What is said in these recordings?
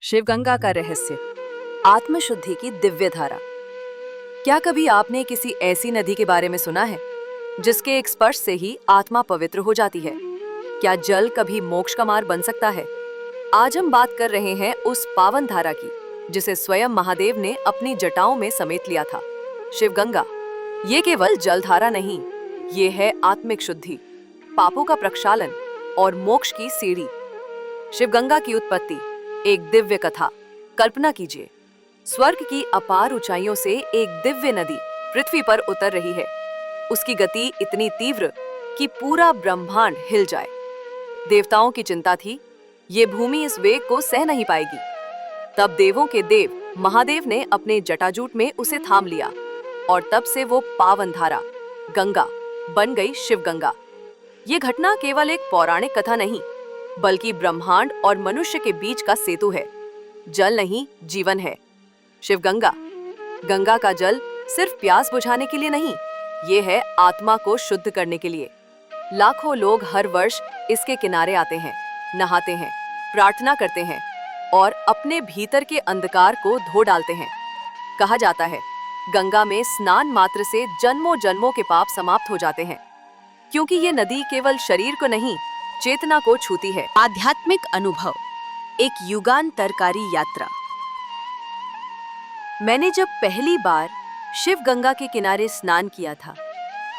शिवगंगा का रहस्य, आत्मशुद्धि की दिव्य धारा। क्या कभी आपने किसी ऐसी नदी के बारे में सुना है जिसके एक स्पर्श से ही आत्मा पवित्र हो जाती है? क्या जल कभी मोक्ष का मार्ग बन सकता है? आज हम बात कर रहे हैं उस पावन धारा की जिसे स्वयं महादेव ने अपनी जटाओं में समेट लिया था, शिवगंगा। ये केवल जलधारा नहीं, ये है आत्मिक शुद्धि, पापों का प्रक्षालन और मोक्ष की सीढ़ी। शिवगंगा की उत्पत्ति एक दिव्य कथा। कल्पना कीजिए, स्वर्ग की अपार ऊंचाइयों से एक दिव्य नदी पृथ्वी पर उतर रही है। उसकी गति इतनी तीव्र कि पूरा ब्रह्मांड हिल जाए। देवताओं की चिंता थी, ये भूमि इस वेग को सह नहीं पाएगी। तब देवों के देव महादेव ने अपने जटाजूट में उसे थाम लिया और तब से वो पावन धारा गंगा बन गई शिवगंगा। ये घटना केवल एक पौराणिक कथा नहीं, बल्कि ब्रह्मांड और मनुष्य के बीच का सेतु है। जल नहीं, जीवन है। शिवगंगा, गंगा का जल सिर्फ प्यास बुझाने के लिए नहीं, ये है आत्मा को शुद्ध करने के लिए। लाखों लोग हर वर्ष इसके किनारे आते हैं, नहाते हैं, प्रार्थना करते हैं और अपने भीतर के अंधकार को धो डालते हैं। कहा जाता है, गंगा में स्नान मात्र से जन्मों जन्मों के पाप समाप्त हो जाते हैं, क्योंकि ये नदी केवल शरीर को नहीं, चेतना को छूती है। आध्यात्मिक अनुभव, एक युगांतरकारी यात्रा। मैंने जब पहली बार शिवगंगा के किनारे स्नान किया था,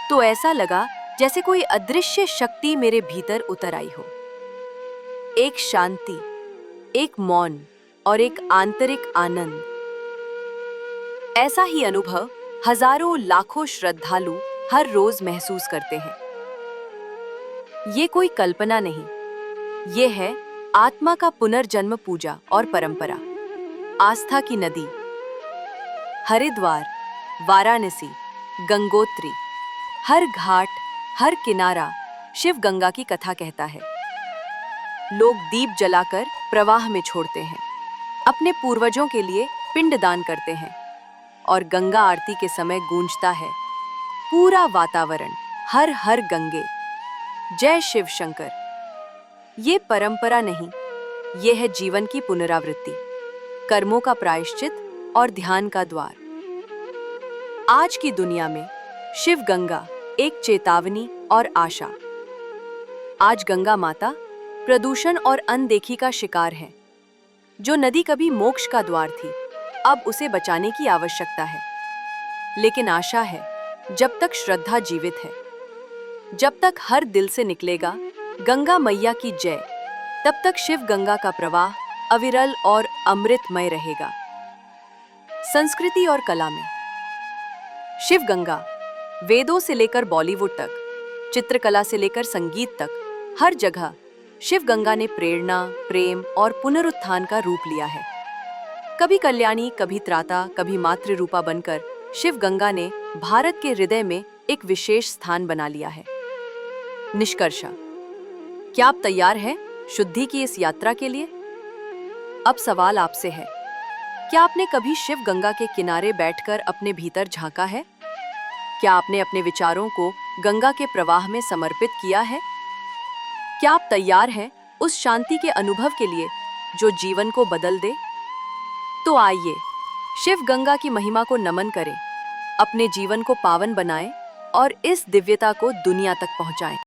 तो ऐसा लगा जैसे कोई अदृश्य शक्ति मेरे भीतर उतर आई हो। एक शांति, एक मौन और एक आंतरिक आनंद। ऐसा ही अनुभव हजारों लाखों श्रद्धालु हर रोज महसूस करते हैं। ये कोई कल्पना नहीं, ये है आत्मा का पुनर्जन्म, पूजा और परंपरा। आस्था की नदी। हरिद्वार, वाराणसी, गंगोत्री, हर घाट, हर किनारा शिवगंगा की कथा कहता है। लोग दीप जलाकर प्रवाह में छोड़ते हैं, अपने पूर्वजों के लिए पिंडदान करते हैं और गंगा आरती के समय गूंजता है पूरा वातावरण, हर हर गंगे, जय शिव शंकर। ये परंपरा नहीं, ये है जीवन की पुनरावृत्ति, कर्मों का प्रायश्चित और ध्यान का द्वार। आज की दुनिया में शिवगंगा एक चेतावनी और आशा। आज गंगा माता प्रदूषण और अनदेखी का शिकार है। जो नदी कभी मोक्ष का द्वार थी, अब उसे बचाने की आवश्यकता है। लेकिन आशा है, जब तक श्रद्धा जीवित है, जब तक हर दिल से निकलेगा गंगा मैया की जय, तब तक शिव गंगा का प्रवाह अविरल और अमृतमय रहेगा। संस्कृति और कला में शिव गंगा वेदों से लेकर बॉलीवुड तक, चित्रकला से लेकर संगीत तक, हर जगह शिव गंगा ने प्रेरणा, प्रेम और पुनरुत्थान का रूप लिया है। कभी कल्याणी, कभी त्राता, कभी मातृरूपा बनकर शिव गंगा ने भारत के हृदय में एक विशेष स्थान बना लिया है। निष्कर्ष, क्या आप तैयार हैं शुद्धि की इस यात्रा के लिए? अब सवाल आपसे है, क्या आपने कभी शिव गंगा के किनारे बैठकर अपने भीतर झांका है? क्या आपने अपने विचारों को गंगा के प्रवाह में समर्पित किया है? क्या आप तैयार हैं उस शांति के अनुभव के लिए जो जीवन को बदल दे? तो आइए शिव गंगा की महिमा को नमन करें, अपने जीवन को पावन बनाएं और इस दिव्यता को दुनिया तक पहुंचाएं।